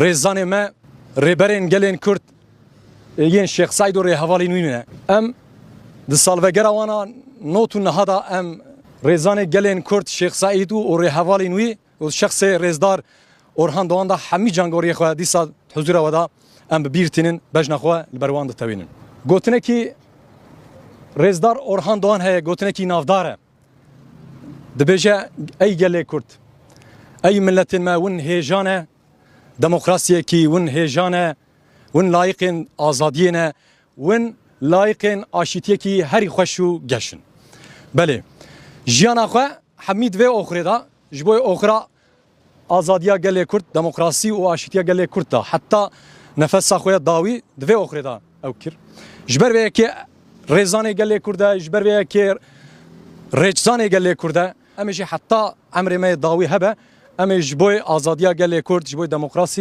رێزانê me rêberên gelên Kurd yên Şêx Saîd û rêhevalên wî ne. Em di salvegera wana not û niha da em rêzanê gelên Kurd Şêx Saîd û rêhevalên wî û şexsê rêzdar Orhan Doğan da hemî cangoriyê xwe dîsa huzura we da em bi bîr tînin bejna xwe li ber wan ditewînin. Gotinekî rêzdar Orhan Doğan heye gotinekî navdar e. Dibêje ey gelê Kurd, ey milletên me hûn hêjan e demokrasiyekî, hûn hêjan e, hûn layıqên azadiyê ne, hûn layıqên aşîtiyekî herî xweş û geşin. Belê, jiyana xwe hemî divê oxirê da ji bo oxira azadiya gelê Kurd, demokrasî û aşîtiya gelê Kurd da heta nefesa xwe ya dawî divê oxirê da ew kir. Ji ber vê yekê rêzanê gelê Kurd e, ji ber vê yekê rêçzanê gelê Kurd e, em ê jî heta emrê me dawî hebe, em ê ji bo azadiya gelê Kurd, ji bo demokrasî